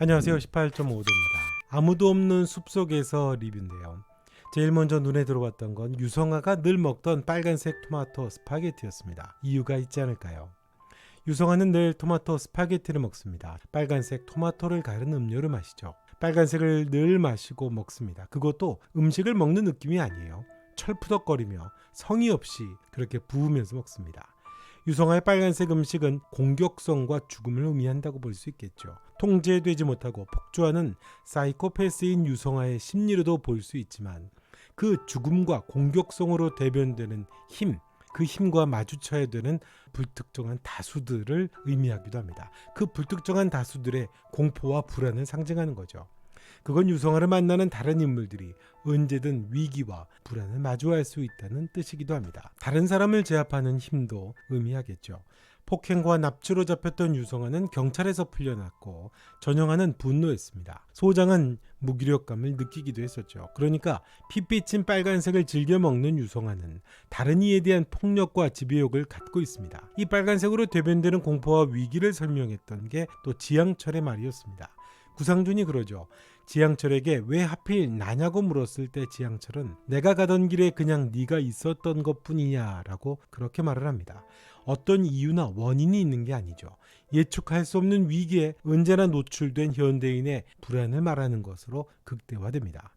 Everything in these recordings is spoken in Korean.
안녕하세요. 18.5도입니다. 아무도 없는 숲속에서 리뷰인데요. 제일 먼저 눈에 들어왔던 건 유성아가 늘 먹던 빨간색 토마토 스파게티였습니다. 이유가 있지 않을까요? 유성아는 늘 토마토 스파게티를 먹습니다. 빨간색 토마토를 가른 음료를 마시죠. 빨간색을 늘 마시고 먹습니다. 그것도 음식을 먹는 느낌이 아니에요. 철푸덕거리며 성의 없이 그렇게 부으면서 먹습니다. 유성아의 빨간색 음식은 공격성과 죽음을 의미한다고 볼 수 있겠죠. 통제되지 못하고 폭주하는 사이코패스인 유성아의 심리로도 볼 수 있지만 그 죽음과 공격성으로 대변되는 힘, 그 힘과 마주쳐야 되는 불특정한 다수들을 의미하기도 합니다. 그 불특정한 다수들의 공포와 불안을 상징하는 거죠. 그건 유성아를 만나는 다른 인물들이 언제든 위기와 불안을 마주할 수 있다는 뜻이기도 합니다. 다른 사람을 제압하는 힘도 의미하겠죠. 폭행과 납치로 잡혔던 유성아는 경찰에서 풀려났고 전영아는 분노했습니다. 소장은 무기력감을 느끼기도 했었죠. 그러니까 핏빛인 빨간색을 즐겨 먹는 유성아는 다른 이에 대한 폭력과 지배욕을 갖고 있습니다. 이 빨간색으로 대변되는 공포와 위기를 설명했던 게 또 지향철의 말이었습니다. 구상준이 그러죠. 지향철에게 왜 하필 나냐고 물었을 때 지향철은 내가 가던 길에 그냥 네가 있었던 것뿐이냐 라고 그렇게 말을 합니다. 어떤 이유나 원인이 있는 게 아니죠. 예측할 수 없는 위기에 언제나 노출된 현대인의 불안을 말하는 것으로 극대화됩니다.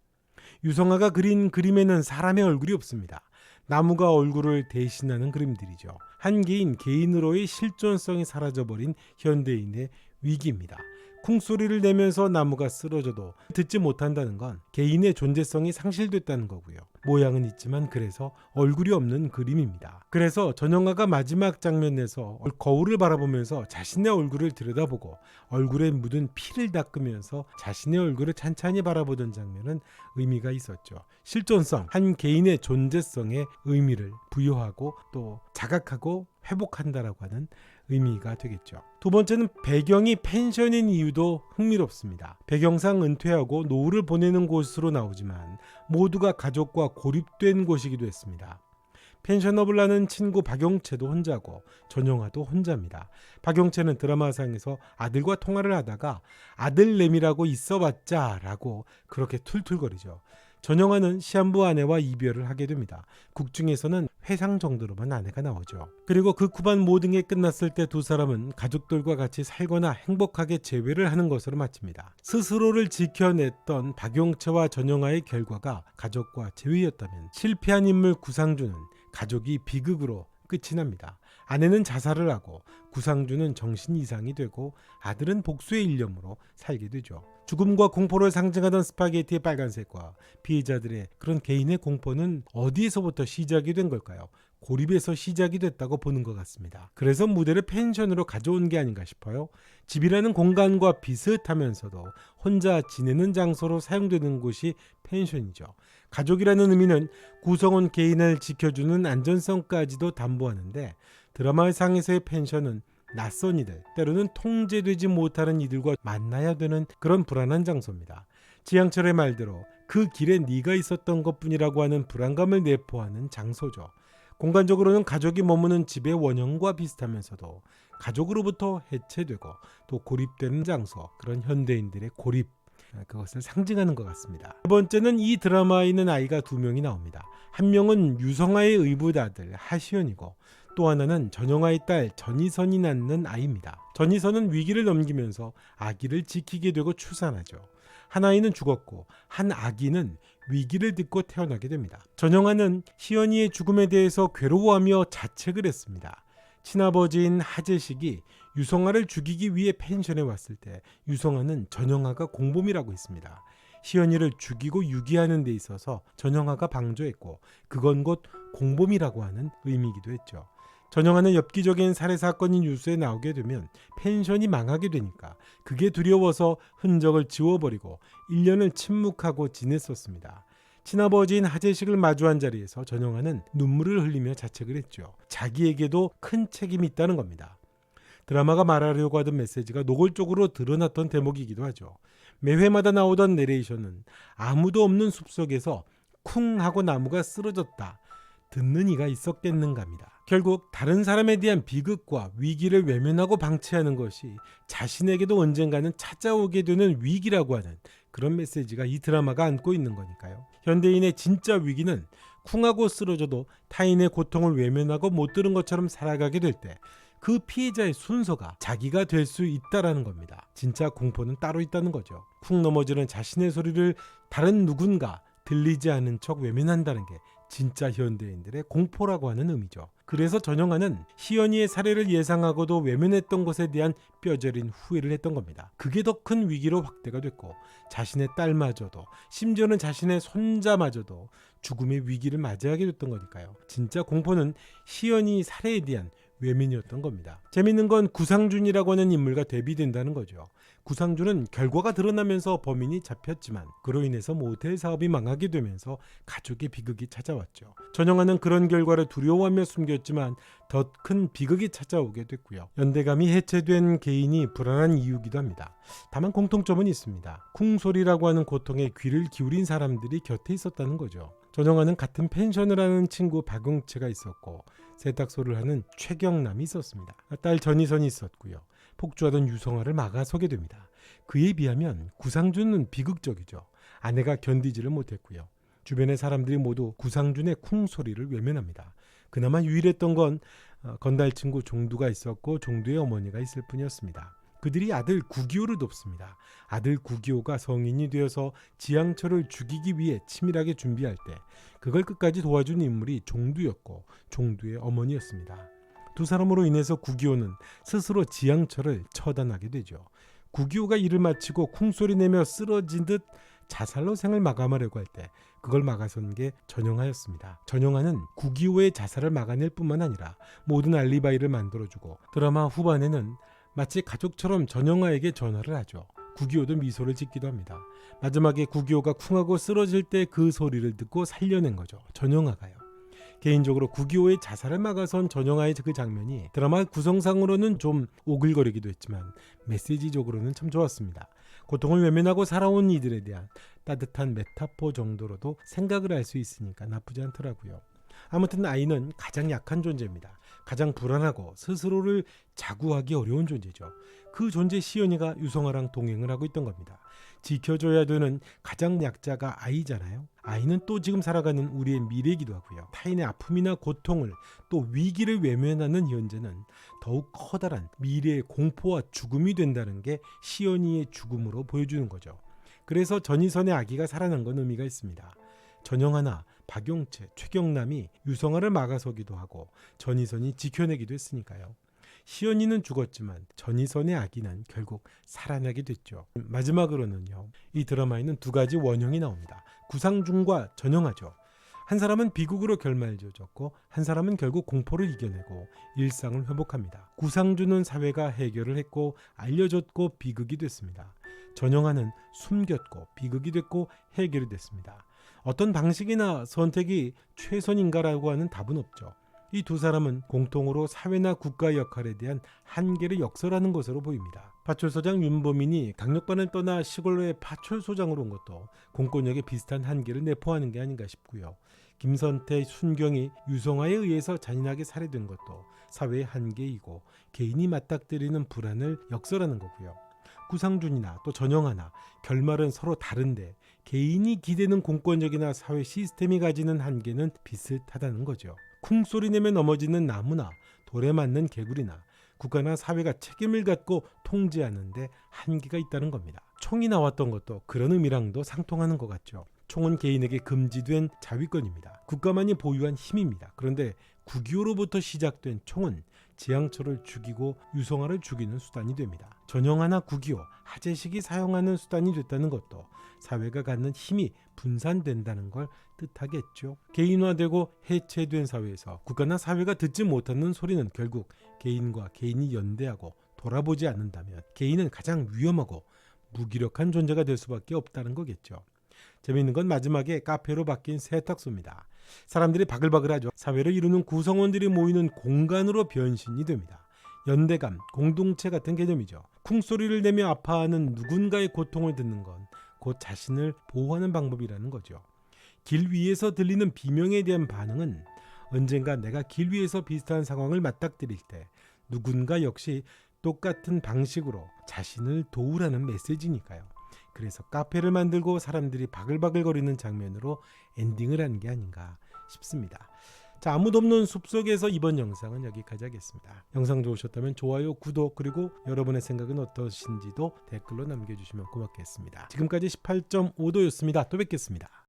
유성아가 그린 그림에는 사람의 얼굴이 없습니다. 나무가 얼굴을 대신하는 그림들이죠. 한 개인으로의 실존성이 사라져버린 현대인의 위기입니다. 쿵소리를 내면서 나무가 쓰러져도 듣지 못한다는 건 개인의 존재성이 상실됐다는 거고요. 모양은 있지만 그래서 얼굴이 없는 그림입니다. 그래서 전영아가 마지막 장면에서 거울을 바라보면서 자신의 얼굴을 들여다보고 얼굴에 묻은 피를 닦으면서 자신의 얼굴을 찬찬히 바라보던 장면은 의미가 있었죠. 실존성, 한 개인의 존재성에 의미를 부여하고 또 자각하고 회복한다라고 하는 의미가 되겠죠. 두 번째는 배경이 펜션인 이유도 흥미롭습니다. 배경상 은퇴하고 노후를 보내는 곳으로 나오지만 모두가 가족과 고립된 곳이기도 했습니다. 펜션업을 하는 친구 박용채도 혼자고 전영아도 혼자입니다. 박용채는 드라마상에서 아들과 통화를 하다가 아들내미라고 있어봤자 라고 그렇게 툴툴거리죠. 전영아는 시한부 아내와 이별을 하게 됩니다. 극 중에서는 회상 정도로만 아내가 나오죠. 그리고 그 후반 모든 게 끝났을 때 두 사람은 가족들과 같이 살거나 행복하게 재회를 하는 것으로 마칩니다. 스스로를 지켜냈던 박용채와 전영아의 결과가 가족과 재회였다면 실패한 인물 구상준은 가족이 비극으로 끝이 납니다. 아내는 자살을 하고 구상준은 정신 이상이 되고 아들은 복수의 일념으로 살게 되죠. 죽음과 공포를 상징하던 스파게티의 빨간색과 피해자들의 그런 개인의 공포는 어디에서부터 시작이 된 걸까요? 고립에서 시작이 됐다고 보는 것 같습니다. 그래서 무대를 펜션으로 가져온 게 아닌가 싶어요. 집이라는 공간과 비슷하면서도 혼자 지내는 장소로 사용되는 곳이 펜션이죠. 가족이라는 의미는 구성원 개인을 지켜주는 안전성까지도 담보하는데 드라마 상에서의 펜션은 낯선 이들, 때로는 통제되지 못하는 이들과 만나야 되는 그런 불안한 장소입니다. 지향철의 말대로 그 길에 네가 있었던 것뿐이라고 하는 불안감을 내포하는 장소죠. 공간적으로는 가족이 머무는 집의 원형과 비슷하면서도 가족으로부터 해체되고 또 고립되는 장소, 그런 현대인들의 고립, 그것을 상징하는 것 같습니다. 두 번째는 이 드라마에 있는 아이가 두 명이 나옵니다. 한 명은 유성아의 의붓아들 하시연이고 또 하나는 전영아의 딸 전희선이 낳는 아이입니다. 전희선은 위기를 넘기면서 아기를 지키게 되고 출산하죠. 한 아이는 죽었고 한 아기는 위기를 딛고 태어나게 됩니다. 전영아는 희연이의 죽음에 대해서 괴로워하며 자책을 했습니다. 친아버지인 하재식이 유성아를 죽이기 위해 펜션에 왔을 때 유성아는 전영아가 공범이라고 했습니다. 희연이를 죽이고 유기하는 데 있어서 전영아가 방조했고 그건 곧 공범이라고 하는 의미이기도 했죠. 전영아는 엽기적인 살해 사건이 뉴스에 나오게 되면 펜션이 망하게 되니까 그게 두려워서 흔적을 지워버리고 1년을 침묵하고 지냈었습니다. 친아버지인 하재식을 마주한 자리에서 전영아는 눈물을 흘리며 자책을 했죠. 자기에게도 큰 책임이 있다는 겁니다. 드라마가 말하려고 하던 메시지가 노골적으로 드러났던 대목이기도 하죠. 매 회마다 나오던 내레이션은 아무도 없는 숲속에서 쿵 하고 나무가 쓰러졌다. 듣는 이가 있었겠는가입니다. 결국 다른 사람에 대한 비극과 위기를 외면하고 방치하는 것이 자신에게도 언젠가는 찾아오게 되는 위기라고 하는 그런 메시지가 이 드라마가 안고 있는 거니까요. 현대인의 진짜 위기는 쿵하고 쓰러져도 타인의 고통을 외면하고 못 들은 것처럼 살아가게 될 때 그 피해자의 순서가 자기가 될 수 있다라는 겁니다. 진짜 공포는 따로 있다는 거죠. 쿵 넘어지는 자신의 소리를 다른 누군가 들리지 않은 척 외면한다는 게 진짜 현대인들의 공포라고 하는 의미죠. 그래서 전영아는 희연이의 살해를 예상하고도 외면했던 것에 대한 뼈저린 후회를 했던 겁니다. 그게 더 큰 위기로 확대가 됐고 자신의 딸마저도 심지어는 자신의 손자마저도 죽음의 위기를 맞이하게 됐던 거니까요. 진짜 공포는 희연이 살해에 대한 외면이었던 겁니다. 재밌는 건 구상준이라고 하는 인물과 대비된다는 거죠. 구상준은 결과가 드러나면서 범인이 잡혔지만 그로 인해서 모텔 사업이 망하게 되면서 가족의 비극이 찾아왔죠. 전영아는 그런 결과를 두려워하며 숨겼지만 더 큰 비극이 찾아오게 됐고요. 연대감이 해체된 개인이 불안한 이유기도 합니다. 다만 공통점은 있습니다. 쿵소리라고 하는 고통에 귀를 기울인 사람들이 곁에 있었다는 거죠. 전영아는 같은 펜션을 하는 친구 박용채가 있었고 세탁소를 하는 최경남이 있었습니다. 딸 전희선이 있었고요. 폭주하던 유성아를 막아서게 됩니다. 그에 비하면 구상준은 비극적이죠. 아내가 견디지를 못했고요. 주변의 사람들이 모두 구상준의 쿵 소리를 외면합니다. 그나마 유일했던 건 건달 친구 종두가 있었고 종두의 어머니가 있을 뿐이었습니다. 그들이 아들 구기호를 돕습니다. 아들 구기호가 성인이 되어서 지향철을 죽이기 위해 치밀하게 준비할 때 그걸 끝까지 도와준 인물이 종두였고 종두의 어머니였습니다. 두 사람으로 인해서 구기호는 스스로 지향철을 처단하게 되죠. 구기호가 일을 마치고 쿵소리 내며 쓰러진 듯 자살로 생을 마감하려고 할 때 그걸 막아선 게 전영아였습니다. 전영아는 구기호의 자살을 막아낼 뿐만 아니라 모든 알리바이를 만들어주고 드라마 후반에는 마치 가족처럼 전영아에게 전화를 하죠. 구기호도 미소를 짓기도 합니다. 마지막에 구기호가 쿵하고 쓰러질 때 그 소리를 듣고 살려낸 거죠. 전영아가요. 개인적으로 구기호의 자살을 막아선 전영아의 그 장면이 드라마 구성상으로는 좀 오글거리기도 했지만 메시지적으로는 참 좋았습니다. 고통을 외면하고 살아온 이들에 대한 따뜻한 메타포 정도로도 생각을 할 수 있으니까 나쁘지 않더라고요. 아무튼 아이는 가장 약한 존재입니다. 가장 불안하고 스스로를 자구하기 어려운 존재죠. 그 존재 시연이가 유성아랑 동행을 하고 있던 겁니다. 지켜줘야 되는 가장 약자가 아이잖아요. 아이는 또 지금 살아가는 우리의 미래이기도 하고요. 타인의 아픔이나 고통을 또 위기를 외면하는 현재는 더욱 커다란 미래의 공포와 죽음이 된다는 게 시연이의 죽음으로 보여주는 거죠. 그래서 전희선의 아기가 살아난 건 의미가 있습니다. 전영아나 박용채, 최경남이 유성아를 막아서기도 하고 전희선이 지켜내기도 했으니까요. 시연이는 죽었지만 전희선의 아기는 결국 살아나게 됐죠. 마지막으로는요. 이 드라마에는 두 가지 원형이 나옵니다. 구상준과 전영아죠. 한 사람은 비극으로 결말지어졌고 한 사람은 결국 공포를 이겨내고 일상을 회복합니다. 구상준은 사회가 해결을 했고 알려졌고 비극이 됐습니다. 전영아는 숨겼고 비극이 됐고 해결이 됐습니다. 어떤 방식이나 선택이 최선인가라고 하는 답은 없죠. 이 두 사람은 공통으로 사회나 국가 역할에 대한 한계를 역설하는 것으로 보입니다. 파출소장 윤보민이 강력반을 떠나 시골로의 파출소장으로 온 것도 공권력의 비슷한 한계를 내포하는 게 아닌가 싶고요. 김선태, 순경이 유성아에 의해서 잔인하게 살해된 것도 사회의 한계이고 개인이 맞닥뜨리는 불안을 역설하는 거고요. 구상준이나 또 전영아나 결말은 서로 다른데 개인이 기대는 공권력이나 사회 시스템이 가지는 한계는 비슷하다는 거죠. 쿵소리 내며 넘어지는 나무나 돌에 맞는 개구리나 국가나 사회가 책임을 갖고 통제하는 데 한계가 있다는 겁니다. 총이 나왔던 것도 그런 의미랑도 상통하는 것 같죠. 총은 개인에게 금지된 자위권입니다. 국가만이 보유한 힘입니다. 그런데 9.25로부터 시작된 총은 지향철을 죽이고 유성아를 죽이는 수단이 됩니다. 전영아나 9.25, 하재식이 사용하는 수단이 됐다는 것도 사회가 갖는 힘이 분산된다는 걸 뜻하겠죠. 개인화되고 해체된 사회에서 국가나 사회가 듣지 못하는 소리는 결국 개인과 개인이 연대하고 돌아보지 않는다면 개인은 가장 위험하고 무기력한 존재가 될 수밖에 없다는 거겠죠. 재미있는 건 마지막에 카페로 바뀐 세탁소입니다. 사람들이 바글바글하죠. 사회를 이루는 구성원들이 모이는 공간으로 변신이 됩니다. 연대감, 공동체 같은 개념이죠. 쿵소리를 내며 아파하는 누군가의 고통을 듣는 건 곧 자신을 보호하는 방법이라는 거죠. 길 위에서 들리는 비명에 대한 반응은 언젠가 내가 길 위에서 비슷한 상황을 맞닥뜨릴 때 누군가 역시 똑같은 방식으로 자신을 도우라는 메시지니까요. 그래서 카페를 만들고 사람들이 바글바글거리는 장면으로 엔딩을 한 게 아닌가 싶습니다. 자, 아무도 없는 숲속에서 이번 영상은 여기까지 하겠습니다. 영상 좋으셨다면 좋아요, 구독, 그리고 여러분의 생각은 어떠신지도 댓글로 남겨주시면 고맙겠습니다. 지금까지 18.5도였습니다. 또 뵙겠습니다.